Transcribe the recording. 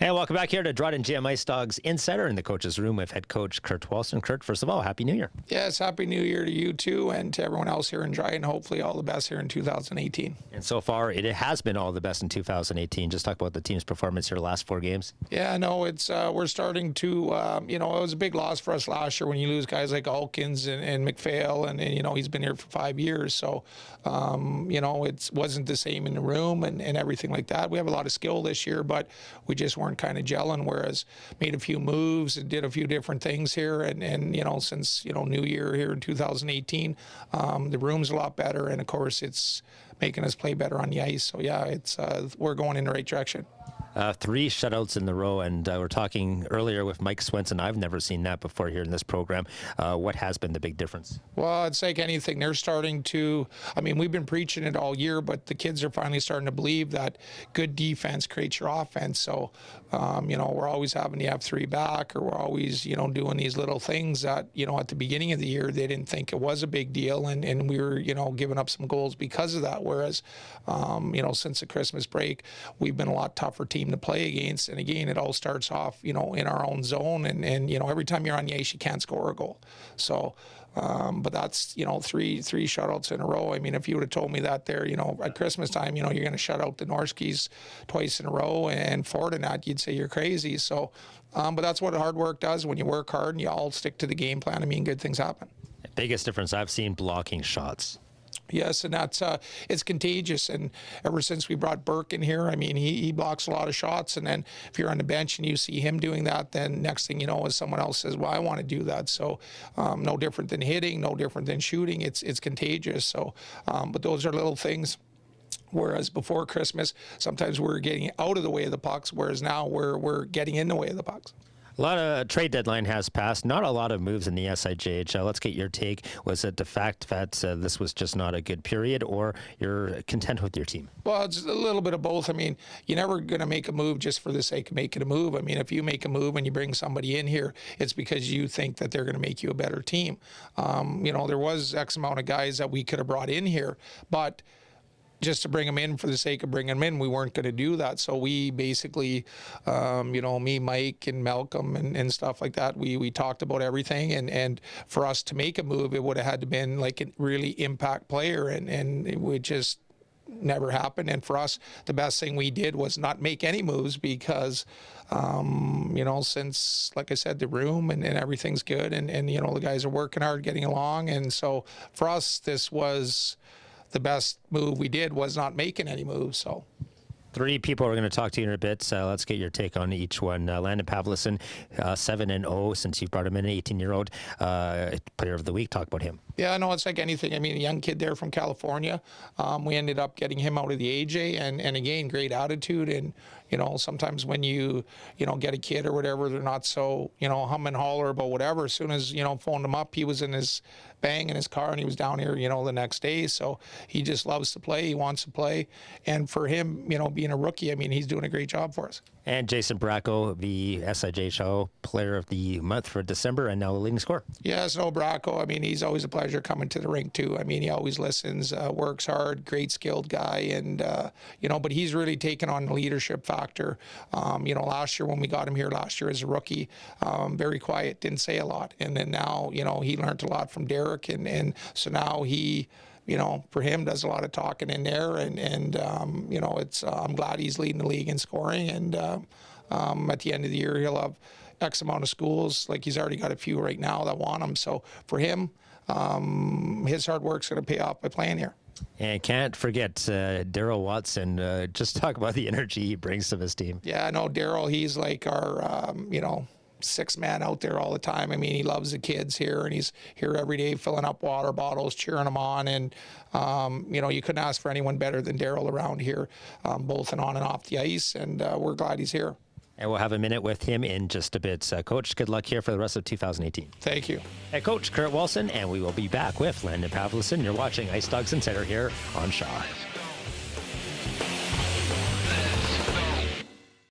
And welcome back here to Dryden GM Ice Dogs Insider in the coach's room with head coach Kurt Walsten. Kurt, first of all, Happy New Year. Yes, Happy New Year to you too, and to everyone else here in Dryden. Hopefully all the best here in 2018. And so far, it has been all the best in 2018. Just talk about the team's performance here the last 4 games. Yeah, no, it's we're starting to, it was a big loss for us last year when you lose guys like Alkins and McPhail, and he's been here for 5 years. So, it wasn't the same in the room and everything like that. We have a lot of skill this year, but we just weren't kind of gelling, whereas made a few moves and did a few different things here. And since, New Year here in 2018, the room's a lot better. And of course, it's making us play better on the ice. So yeah, it's we're going in the right direction. 3 shutouts in the row, and we're talking earlier with Mike Swenson. I've never seen that before here in this program. What has been the big difference? Well, it's like anything. They're starting to, we've been preaching it all year, but the kids are finally starting to believe that good defense creates your offense. So, we're always having the F3 back, or we're always, doing these little things that, at the beginning of the year, they didn't think it was a big deal. And we were, giving up some goals because of that. Whereas, since the Christmas break, we've been a lot tougher team to play against. And again, it all starts off, in our own zone. And every time you're on the ice, you can't score a goal. So, but that's, 3 shutouts in a row. If you would have told me that there, at Christmas time, you're going to shut out the Norskis twice in a row and 4 to that, you'd say you're crazy. So, but that's what hard work does. When you work hard and you all stick to the game plan, good things happen. The biggest difference I've seen, blocking shots. Yes, and that's it's contagious. And ever since we brought Burke in here, he blocks a lot of shots. And then if you're on the bench and you see him doing that, then next thing you know is someone else says, well, I want to do that. So no different than hitting, no different than shooting. It's contagious. So, but those are little things. Whereas before Christmas, sometimes we were getting out of the way of the pucks, whereas now we're getting in the way of the pucks. A lot of trade deadline has passed. Not a lot of moves in the SIJHL. Let's get your take. Was it the fact that this was just not a good period, or you're content with your team? Well, it's a little bit of both. You're never going to make a move just for the sake of making a move. If you make a move and you bring somebody in here, it's because you think that they're going to make you a better team. There was X amount of guys that we could have brought in here, but just to bring them in for the sake of bringing them in, we weren't going to do that. So we basically, me, Mike, and Malcolm and stuff like that, we talked about everything. And for us to make a move, it would have had to been like a really impact player, and it would just never happen. And for us, the best thing we did was not make any moves because, since, like I said, the room and everything's good, and the guys are working hard, getting along. And so for us, this was the best move we did, was not making any moves. So 3 people we're going to talk to you in a bit. Let's get your take on each one. Landon Pavlison, 7-0 since you brought him in, an 18-year-old player of the week. Talk about him. Yeah, no, it's like anything. A young kid there from California. We ended up getting him out of the AJ, and again, great attitude. And sometimes when you get a kid or whatever, they're not so hum and holler about whatever. As soon as phoned him up, he was in his bang in his car, and he was down here the next day. So he just loves to play. He wants to play, and for him, being a rookie, he's doing a great job for us. And Jason Bracco, the SIJHL Player of the Month for December, and now the leading scorer. Yes, no, Bracco. He's always a pleasure coming to the rink too. He always listens, works hard, great skilled guy, and but he's really taken on the leadership factor. Last year when we got him here last year as a rookie, very quiet, didn't say a lot, and then now he learned a lot from Derek, and so now he, for him, does a lot of talking in there, and it's I'm glad he's leading the league in scoring, and at the end of the year he'll have X amount of schools, like he's already got a few right now that want him. So for him, his hard work's going to pay off by playing here. And can't forget Daryl Watson. Just talk about the energy he brings to this team. Yeah, I know Daryl. He's like our, 6th man out there all the time. He loves the kids here, and he's here every day filling up water bottles, cheering them on. And, you couldn't ask for anyone better than Daryl around here, both and on and off the ice. And we're glad he's here. And we'll have a minute with him in just a bit. Coach, good luck here for the rest of 2018. Thank you. Head coach Kurt Walsten, and we will be back with Landon Pavlison. You're watching Ice Dogs Insider here on Shaw.